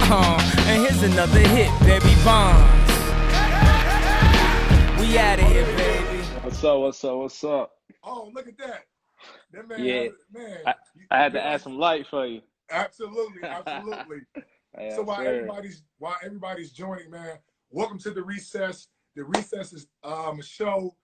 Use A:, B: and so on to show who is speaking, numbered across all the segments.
A: And here's another hit, baby Bonds. We out of here, baby.
B: What's up? What's up? What's up?
C: Oh, look at that. That man
B: Yeah,
C: has man.
B: I, I had to add some light for you.
C: Absolutely, absolutely.
B: Yes,
C: So while
B: sir.
C: everybody's joining, man, welcome to the Recess. The Recess is a show,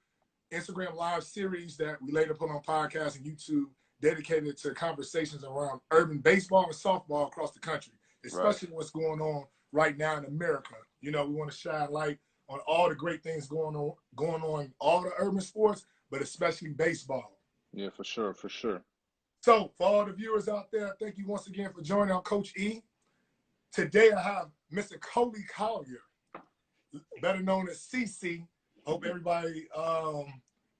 C: Instagram live series that we later put on podcast and YouTube, dedicated to conversations around urban baseball and softball across the country, especially what's going on right now in America. You know, we want to shine light on all the great things going on all the urban sports, but especially baseball.
B: Yeah, for sure, for sure.
C: So for all the viewers out there, thank you once again for joining on Coach E. Today I have Mr. Colie Currie, better known as CC. Hope everybody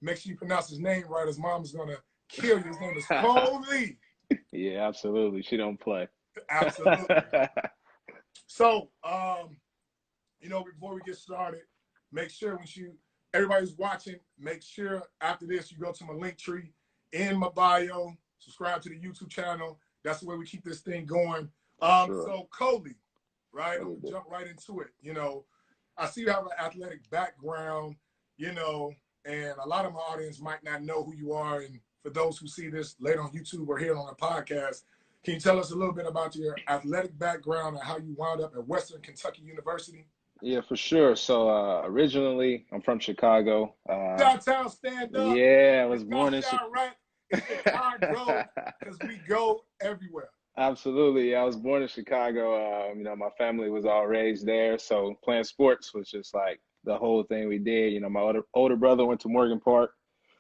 C: make sure you pronounce his name right. His mom is gonna kill you. His name is Colie.
B: Yeah, absolutely. She don't play.
C: Absolutely. So, you know, before we get started, make sure everybody's watching, make sure after this you go to my link tree in my bio, subscribe to the YouTube channel. That's the way we keep this thing going.
B: Sure.
C: So Colie, right? I'm gonna jump right into it. You know, I see you have an athletic background, you know, and a lot of my audience might not know who you are. And for those who see this later on YouTube or here on the podcast, can you tell us a little bit about your athletic background and how you wound up at Western Kentucky University?
B: Yeah, for sure. So originally, I'm from Chicago.
C: Downtown, stand up.
B: Yeah, I was born in Chicago.
C: It's Chicago because we go everywhere.
B: Absolutely. Yeah, I was born in Chicago. You know, my family was all raised there. So playing sports was just like the whole thing we did. You know, my older brother went to Morgan Park.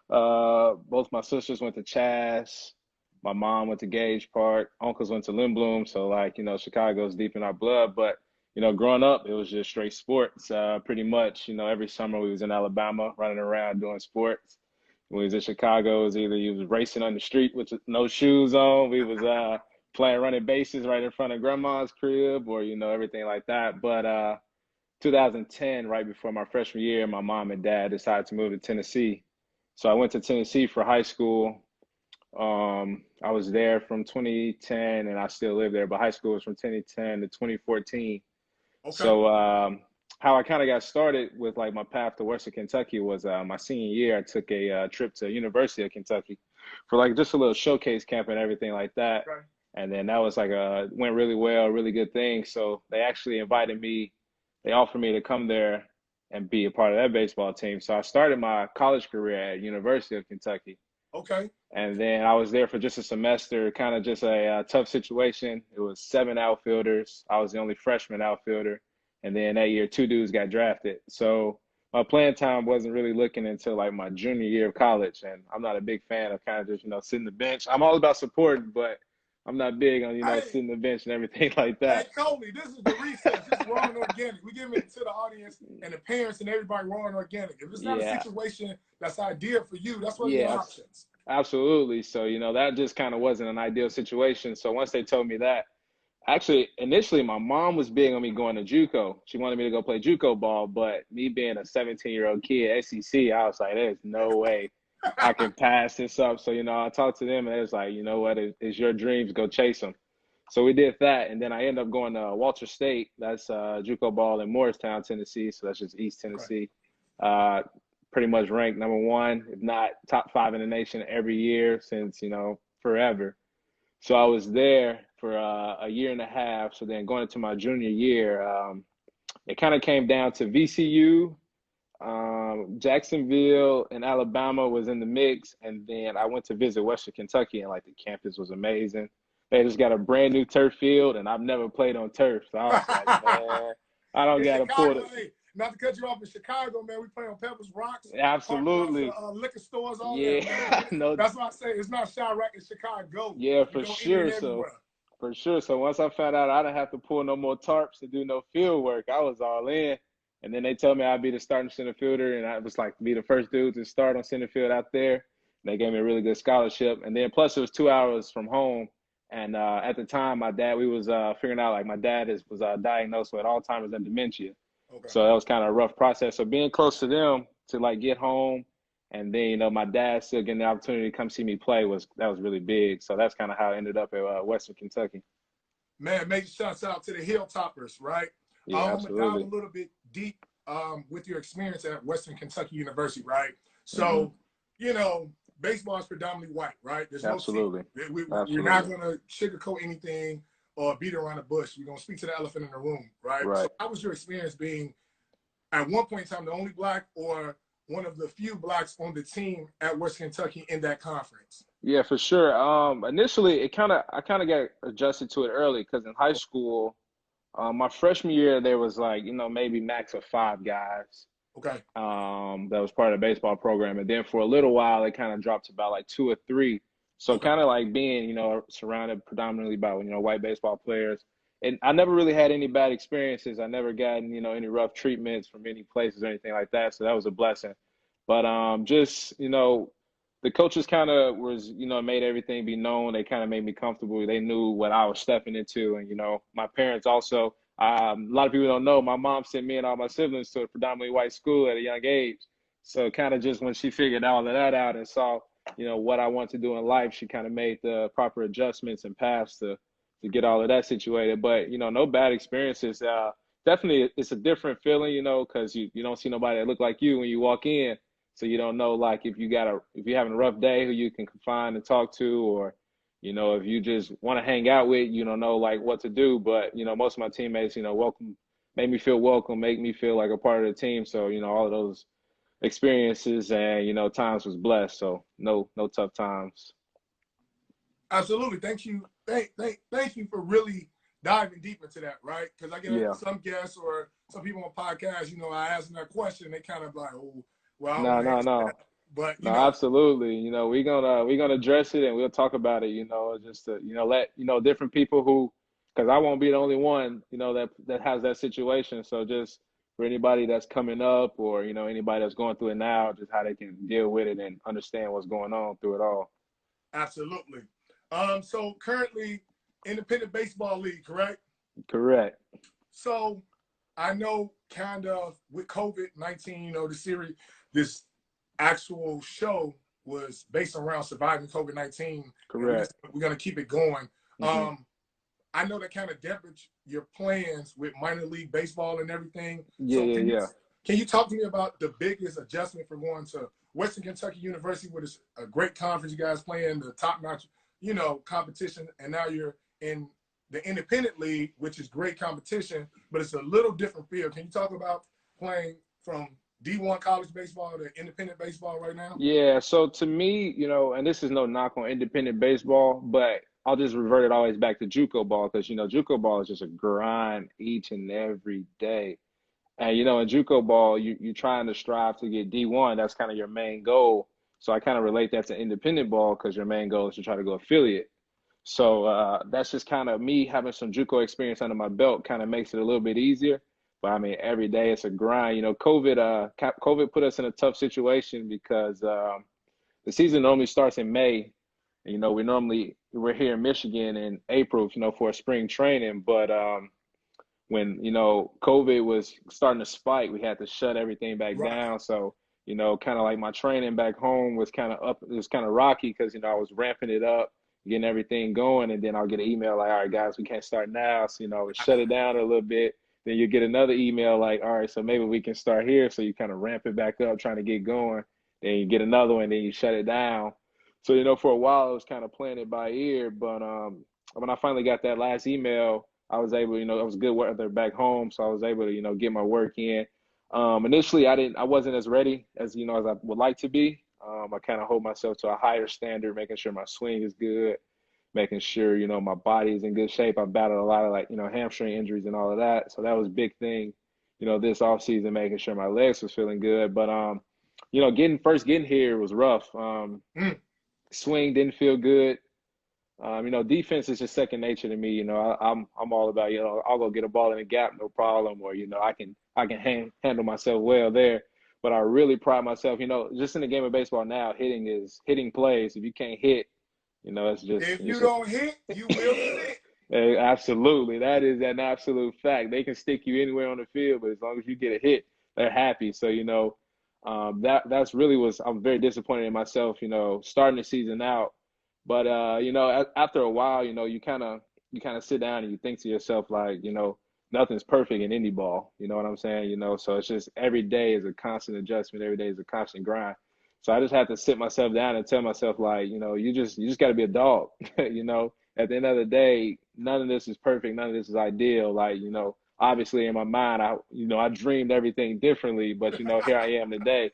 B: Both my sisters went to Chas. My mom went to Gage Park. Uncles went to Lindblom. So like, you know, Chicago's deep in our blood. But, you know, growing up, it was just straight sports. Pretty much, you know, every summer we was in Alabama running around doing sports. When we was in Chicago, it was either you was racing on the street with no shoes on. We was playing running bases right in front of grandma's crib or, you know, everything like that. But 2010, right before my freshman year, my mom and dad decided to move to Tennessee. So I went to Tennessee for high school. I was there from 2010 and I still live there, but high school was from 2010 to 2014.
C: Okay.
B: So how I kind of got started with like my path to Western Kentucky was my senior year. I took a trip to University of Kentucky for like just a little showcase camp and everything like that.
C: Okay.
B: And then that was like went really well, really good thing. So they actually invited me, they offered me to come there and be a part of that baseball team. So I started my college career at University of Kentucky.
C: Okay.
B: And then I was there for just a semester, kind of just a tough situation. It was 7 outfielders. I was the only freshman outfielder. And then that year, 2 dudes got drafted. So my playing time wasn't really looking until like my junior year of college. And I'm not a big fan of kind of just, you know, sitting the bench. I'm all about supporting, but I'm not big on, you know, sitting the bench and everything like that.
C: Hey, Colie, this is the Recess. This is Raw and Organic. We give it to the audience and the parents and everybody raw and organic. If it's not a situation that's ideal for you, that's what your options.
B: Absolutely. So, you know, that just kind of wasn't an ideal situation. So once they told me that, actually, initially, my mom was big on me going to JUCO. She wanted me to go play JUCO ball, but me being a 17-year-old kid at SEC, I was like, there's no way I can pass this up. So, you know, I talked to them and it was like, you know what, it's your dreams, go chase them. So we did that. And then I ended up going to Walter State. That's JUCO ball in Morristown, Tennessee. So that's just East Tennessee. Pretty much ranked #1, if not top 5 in the nation every year since, you know, forever. So I was there for a year and a half. So then going into my junior year, it kind of came down to VCU, Jacksonville, and Alabama was in the mix. And then I went to visit Western Kentucky, and like the campus was amazing. They just got a brand new turf field, and I've never played on turf. So I was like, man, I don't got to pull it.
C: Hey, not to cut you off, in Chicago, man, we play on Pebbles Rocks.
B: Absolutely.
C: Liquor stores, all
B: that, man. No.
C: That's why I say it's not Chirac, it's Chicago.
B: Yeah, for sure. So once I found out I didn't have to pull no more tarps to do no field work, I was all in. And then they told me I'd be the starting center fielder, and I was like be the first dude to start on center field out there. And they gave me a really good scholarship. And then plus it was 2 hours from home. And at the time, my dad, we was figuring out, like my dad was diagnosed with Alzheimer's and dementia. Okay. So that was kind of a rough process. So being close to them to like get home, and then, you know, my dad still getting the opportunity to come see me play was really big. So that's kind of how I ended up at Western Kentucky.
C: man, major shouts out to the Hilltoppers, right?
B: Yeah,
C: I'm gonna dive a
B: absolutely.
C: little bit deep with your experience at Western Kentucky University, right?
B: Hmm.
C: So, you know, baseball is predominantly white, right? There's no secret.
B: Absolutely.
C: We're not
B: Absolutely.
C: gonna sugarcoat anything or beat around the bush. We're gonna speak to the elephant in the room, right? So,
B: Right.
C: how was your experience being at one point in time the only black or one of the few blacks on the team at Western Kentucky in that conference?
B: Yeah, for sure. Initially, I kind of got adjusted to it early because in high school, my freshman year, there was like, maybe max of 5 guys
C: Okay.
B: that was part of the baseball program. And then for a little while, it kind of dropped to about like 2 or 3. So
C: Okay.
B: kind of like being, surrounded predominantly by, white baseball players. And I never really had any bad experiences. I never gotten, any rough treatments from any places or anything like that. So that was a blessing. But just, the coaches kind of was, made everything be known. They kind of made me comfortable. They knew what I was stepping into. And, my parents also, a lot of people don't know, my mom sent me and all my siblings to a predominantly white school at a young age. So kind of just when she figured all of that out and saw, what I want to do in life, she kind of made the proper adjustments and paths to get all of that situated. But, no bad experiences. Definitely, it's a different feeling, because you don't see nobody that look like you when you walk in. So you don't know, like, if you're having a rough day, who you can confide and talk to, or if you just want to hang out with, you don't know like what to do. But most of my teammates, welcome, made me feel welcome, make me feel like a part of the team. So all of those experiences and times was blessed. So no tough times.
C: Absolutely. Thank you. Thank you for really diving deep into that, right? Because I get
B: Yeah.
C: some guests or some people on podcasts, I ask them that question, they kind of like, oh, well, I don't
B: No,
C: want to
B: no,
C: answer that.
B: no.
C: But
B: No, absolutely. We're gonna address it and we'll talk about it. Just to let different people who, because I won't be the only one that has that situation. So just for anybody that's coming up or anybody that's going through it now, just how they can deal with it and understand what's going on through it all.
C: absolutely. So currently, independent baseball league, correct?
B: Correct.
C: So I know kind of with COVID-19, the series, this actual show was based around surviving COVID-19, and
B: Correct.
C: we're gonna keep it going.
B: Hmm.
C: I know that kind of dampened your plans with minor league baseball and everything.
B: Yeah,
C: So
B: yeah, yeah.
C: can you talk to me about the biggest adjustment for going to Western Kentucky University, which is a great conference, you guys playing the top notch, competition, and now you're in the independent league, which is great competition, but it's a little different field. Can you talk about playing from D1 college baseball to independent baseball right now?
B: Yeah, so to me, and this is no knock on independent baseball, but I'll just revert it always back to JUCO ball because JUCO ball is just a grind each and every day. And in JUCO ball, you're trying to strive to get D1. That's kind of your main goal. So I kind of relate that to independent ball because your main goal is to try to go affiliate. So that's just kind of me having some JUCO experience under my belt kind of makes it a little bit easier. But I mean, every day it's a grind. COVID put us in a tough situation because the season normally starts in May. And, we're here in Michigan in April, for spring training. But when COVID was starting to spike, we had to shut everything back
C: Right.
B: down. So kind of like my training back home was kind of up. It was kind of rocky because I was ramping it up, getting everything going, and then I'll get an email like, all right, guys, we can't start now. So we shut it down a little bit. Then you get another email like, all right, so maybe we can start here. So you kind of ramp it back up, trying to get going. Then you get another one, then you shut it down. So for a while, I was kind of playing it by ear. But when I finally got that last email, I was able, it was good weather back home, so I was able to, get my work in. Initially, I wasn't as ready as as I would like to be. I kind of hold myself to a higher standard, making sure my swing is good, making sure my body is in good shape. I battled a lot of like hamstring injuries and all of that, so that was a big thing. This off season, making sure my legs was feeling good. But getting here was rough.
C: Mm.
B: Swing didn't feel good. Defense is just second nature to me. I'm all about, I'll go get a ball in the gap, no problem, or I can handle myself well there. But I really pride myself, just in the game of baseball now, hitting plays. If you can't hit,
C: If you
B: it's
C: don't hit, you will sit.
B: absolutely, that is an absolute fact. They can stick you anywhere on the field, but as long as you get a hit, they're happy. So that's really was I'm very disappointed in myself. Starting the season out. But after a while, you kind of you kind of sit down and you think to yourself, like, nothing's perfect in any ball. You know what I'm saying? So it's just every day is a constant adjustment. Every day is a constant grind. So I just have to sit myself down and tell myself, like, you just got to be a dog. At the end of the day, none of this is perfect. None of this is ideal. Like, obviously in my mind, I dreamed everything differently, but, here I am today.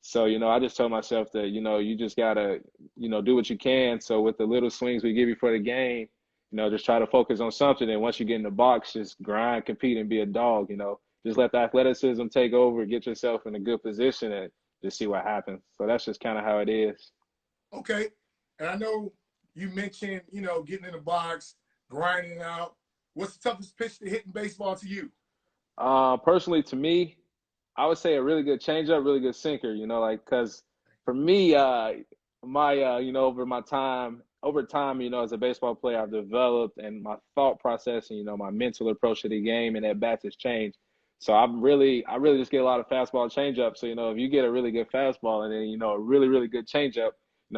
B: So, I just told myself that, you just gotta, do what you can. So with the little swings we give you for the game, just try to focus on something. And once you get in the box, just grind, compete, and be a dog. Just let the athleticism take over, get yourself in a good position, and just see what happens. So that's just kind of how it is.
C: Okay. And I know you mentioned, getting in the box, grinding out. What's the toughest pitch to hit in baseball to you?
B: Personally, to me, I would say a really good changeup, really good sinker. Because for me, over time, as a baseball player, I've developed, and my thought process and my mental approach to the game and at bats has changed. So I really just get a lot of fastball changeup. So if you get a really good fastball and then a really really good changeup,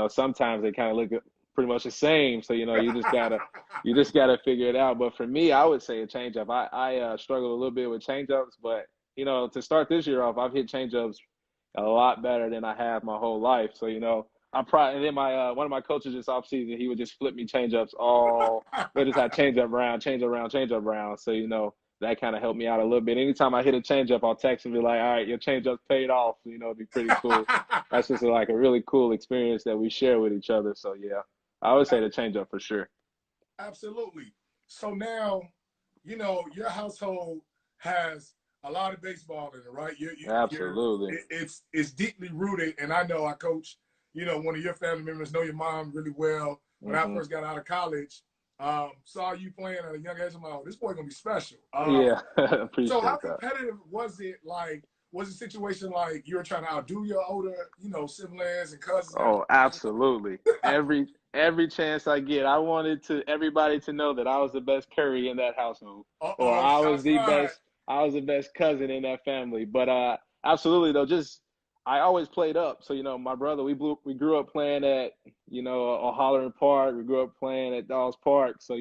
B: sometimes they kind of look pretty much the same. So you just gotta figure it out. But for me, I would say a changeup. I struggle a little bit with changeups, but to start this year off, I've hit changeups a lot better than I have my whole life. So and then my one of my coaches this offseason, he would just flip me changeups all. We just had changeup round, changeup round, changeup round. So that kind of helped me out a little bit. Anytime I hit a changeup, I'll text and be like, "All right, your changeup's paid off." It'd be pretty cool. That's just like a really cool experience that we share with each other. So yeah, I would say the changeup for sure.
C: Absolutely. So now, your household has a lot of baseball in it, right?
B: Absolutely.
C: It's deeply rooted, and I know I coach. One of your family members, know your mom really well. When I first got out of college, saw you playing at a young age. I'm like, oh, this boy gonna be special.
B: Yeah, appreciate
C: so how
B: that.
C: competitive was it? Like, was the situation like you were trying to outdo your older, siblings and cousins?
B: Oh, absolutely. Every chance I get, I wanted everybody to know that I was the best Curry in that household, or I was the best cousin in that family. But absolutely though, I always played up. So my brother, we grew up playing at O'Halloran Park. We grew up playing at Dawes Park. So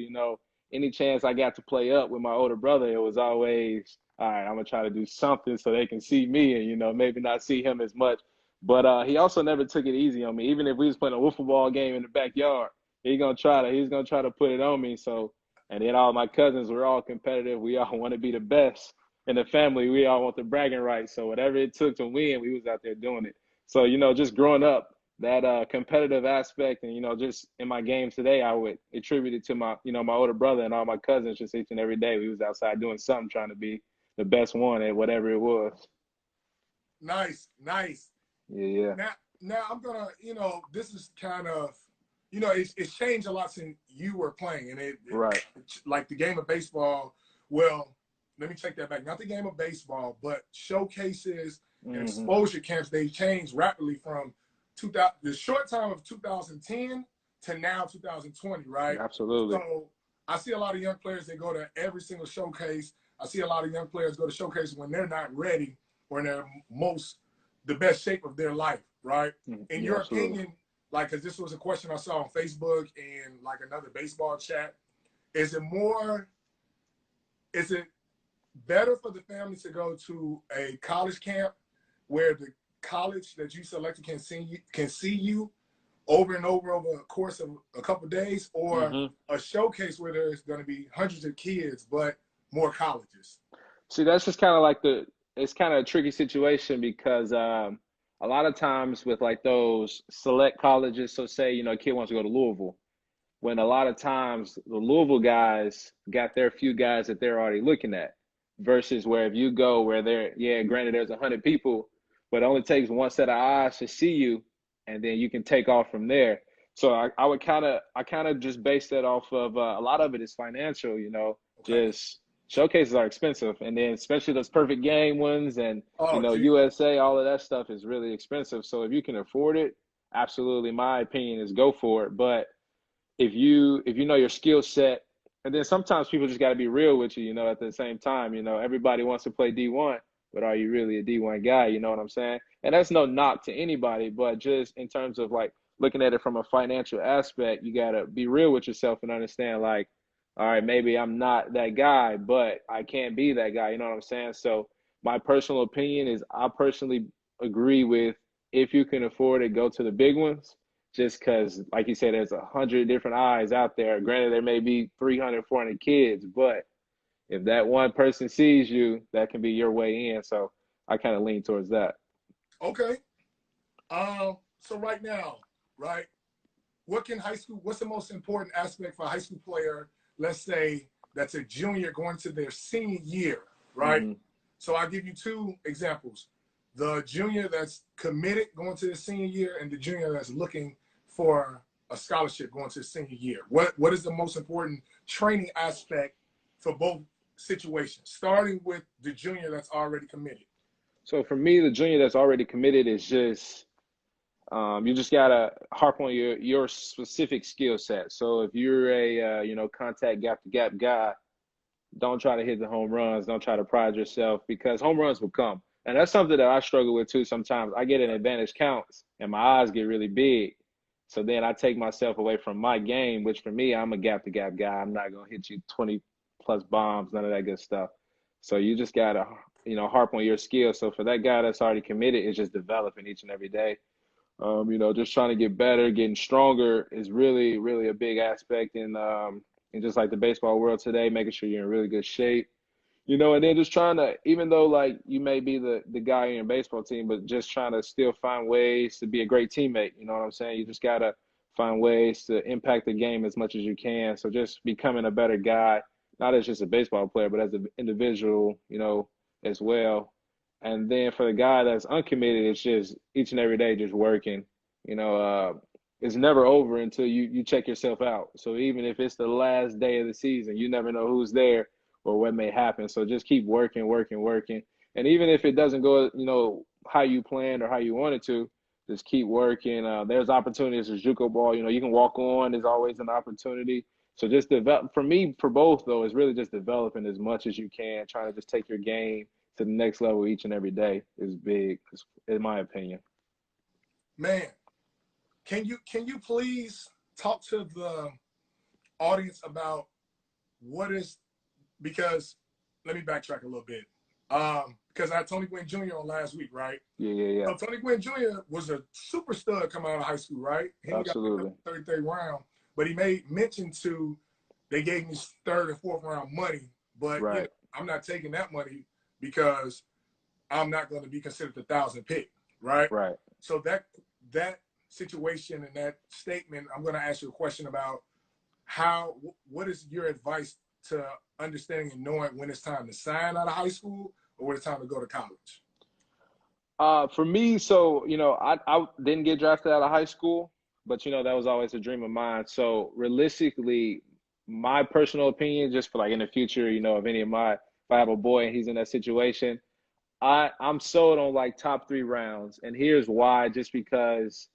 B: any chance I got to play up with my older brother, it was always, all right, I'm gonna try to do something so they can see me and maybe not see him as much. But he also never took it easy on me. Even if we was playing a wiffle ball game in the backyard, he's gonna try to put it on me. So, and then all my cousins were all competitive. We all want to be the best in the family. We all want the bragging rights. So whatever it took to win, we was out there doing it. So just growing up, that competitive aspect, and just in my games today, I would attribute it to my my older brother and all my cousins. Just each and every day, we was outside doing something, trying to be the best one at whatever it was.
C: Nice.
B: Yeah.
C: Now I'm gonna, this is kind of, it's changed a lot since you were playing, and
B: Right.
C: like the game of baseball. Well, let me take that back. Not the game of baseball, but showcases and exposure camps. They changed rapidly from the short time of 2010 to now 2020, right?
B: Absolutely.
C: So I see a lot of young players that go to every single showcase. I see a lot of young players go to showcases when they're not ready or in the best shape of their life, right? In your opinion, like, because this was a question I saw on Facebook and like another baseball chat, is it better for the family to go to a college camp where the college that you selected can see you over and over a course of a couple of days, or a showcase where there's going to be hundreds of kids but more colleges?
B: See, that's just kind of like it's kind of a tricky situation because a lot of times with like those select colleges, so say, a kid wants to go to Louisville, when a lot of times the Louisville guys got their few guys that they're already looking at, versus where if you go where granted there's 100 people, but it only takes one set of eyes to see you, and then you can take off from there. So I kind of just base that off of a lot of it is financial, just showcases are expensive. And then especially those perfect game ones and, USA, all of that stuff is really expensive. So if you can afford it, absolutely, my opinion is go for it. But if you know your skill set, and then sometimes people just got to be real with you, at the same time, everybody wants to play D1, but are you really a D1 guy? You know what I'm saying? And that's no knock to anybody, but just in terms of like looking at it from a financial aspect, you got to be real with yourself and understand like, all right, maybe I'm not that guy, but I can't be that guy. You know what I'm saying? So my personal opinion is I personally agree with if you can afford it, go to the big ones. Just because, like you said, there's 100 different eyes out there. Granted, there may be 300, 400 kids, but if that one person sees you, that can be your way in. So I kind of lean towards that.
C: Okay. So right now, right, what's the most important aspect for a high school player, let's say that's a junior going to their senior year, right?
B: Hmm.
C: So I'll give you two examples. The junior that's committed going to the senior year and the junior that's looking for a scholarship going to the senior year. What is the most important training aspect for both situations, starting with the junior that's already committed?
B: So for me, the junior that's already committed is just you just gotta harp on your specific skill set. So if you're a contact gap to gap guy, don't try to hit the home runs. Don't try to pride yourself because home runs will come. And that's something that I struggle with too sometimes. I get an advantage counts and my eyes get really big. So then I take myself away from my game, which for me, I'm a gap to gap guy. I'm not going to hit you 20 plus bombs, none of that good stuff. So you just got to, harp on your skills. So for that guy that's already committed, it's just developing each and every day. Just trying to get better, getting stronger is really, really a big aspect in just like the baseball world today, making sure you're in really good shape. And then just trying to, even though like you may be the guy in your baseball team, but just trying to still find ways to be a great teammate. You know what I'm saying? You just gotta find ways to impact the game as much as you can. So just becoming a better guy, not as just a baseball player, but as an individual, as well. And then for the guy that's uncommitted, it's just each and every day just working. You know, it's never over until you check yourself out. So even if it's the last day of the season, you never know who's there or what may happen. So just keep working, working, working. And even if it doesn't go, how you planned or how you wanted to, just keep working. There's opportunities as JUCO ball. You can walk on. There's always an opportunity. So just develop. For me, for both though, is really just developing as much as you can. Trying to just take your game to the next level each and every day is big, in my opinion.
C: Man, can you please talk to the audience about what is, because let me backtrack a little bit. Because I had Tony Gwynn Jr. on last week, right?
B: Yeah.
C: So Tony Gwynn Jr. was a super stud coming out of high school, right? He
B: Absolutely.
C: got 33rd round, but he made mention to they gave me third and fourth round money, but
B: Right.
C: I'm not taking that money because I'm not going to be considered the 1,000th pick, right?
B: Right.
C: So that situation and that statement, I'm going to ask you a question about what is your advice to understanding and knowing when it's time to sign out of high school or when it's time to go to college?
B: For me, so I didn't get drafted out of high school, but that was always a dream of mine. So realistically, my personal opinion, just for like in the future, if I have a boy and he's in that situation, I'm sold on like top 3 rounds, and here's why. Just because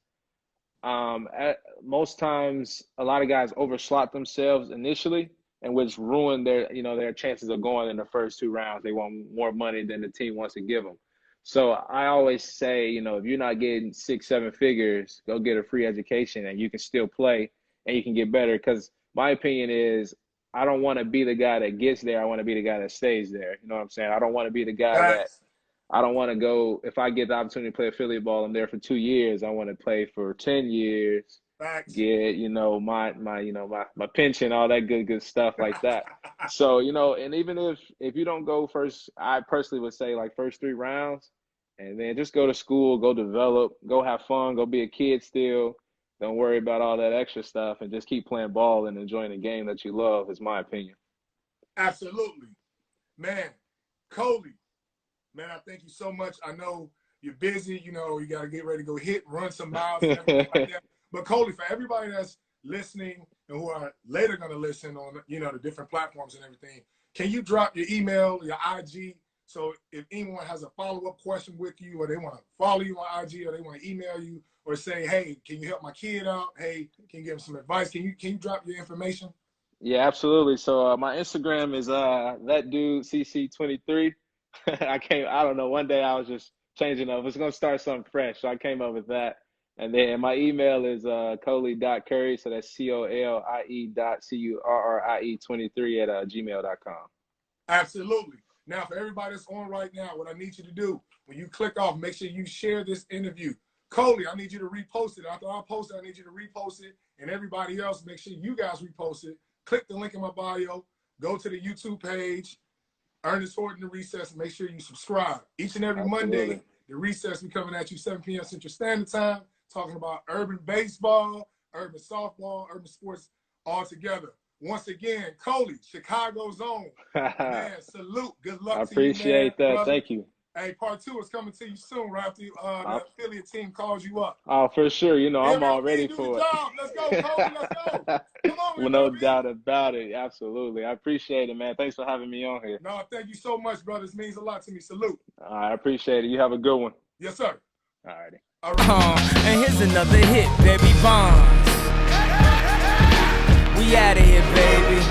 B: most times a lot of guys overslot themselves initially, and which ruin their chances of going in the first 2 rounds. They want more money than the team wants to give them. So I always say, if you're not getting 6, 7 figures, go get a free education, and you can still play and you can get better. Because my opinion is, I don't want to be the guy that gets there. I want to be the guy that stays there. You know what I'm saying? I don't want to be the guy that I don't want to go, if I get the opportunity to play affiliate ball, I'm there for 2 years. I want to play for 10 years, get, my pension, all that good stuff like that. So, and even if you don't go first, I personally would say like first 3 rounds, and then just go to school, go develop, go have fun, go be a kid still. Don't worry about all that extra stuff, and just keep playing ball and enjoying the game that you love, is my opinion.
C: Absolutely. Man, Colie, man, I thank you so much. I know you're busy. You got to get ready to go run some miles and everything like that. But Colie, for everybody that's listening and who are later going to listen on, the different platforms and everything, can you drop your email, your IG? So if anyone has a follow-up question with you, or they want to follow you on IG, or they want to email you, or say, hey, can you help my kid out? Hey, can you give him some advice? Can you drop your information?
B: Yeah, absolutely. So my Instagram is that dude CC23. I don't know. One day I was just changing up. It's gonna start something fresh, so I came up with that. And then my email is Colie.Currie, so that's Colie.Currie23 at gmail.com.
C: Absolutely. Now, for everybody that's on right now, what I need you to do, when you click off, make sure you share this interview. Colie, I need you to repost it. After I post it, I need you to repost it. And everybody else, make sure you guys repost it. Click the link in my bio. Go to the YouTube page, Ernest Horton, The Recess, and make sure you subscribe. Each and every
B: Absolutely.
C: Monday, The Recess be coming at you 7 p.m. Central Standard Time, talking about urban baseball, urban softball, urban sports all together. Once again, Colie, Chicago's own. Man, salute. Good luck
B: I
C: to you, man.
B: appreciate that.
C: Brother.
B: Thank you.
C: Hey, part 2 is coming to you soon, right after the affiliate team calls you up.
B: Oh, for sure. You know, I'm all ready
C: do
B: for
C: the
B: it.
C: job. Let's go, Colie. Let's go. Come on,
B: Well, no doubt about it. Absolutely. I appreciate it, man. Thanks for having me on here.
C: No, thank you so much, brother. This means a lot to me. Salute.
B: I appreciate it. You have a good one.
C: Yes, sir.
B: All righty.
C: All right.
A: And here's another hit, baby. Bonds. We out of here, baby.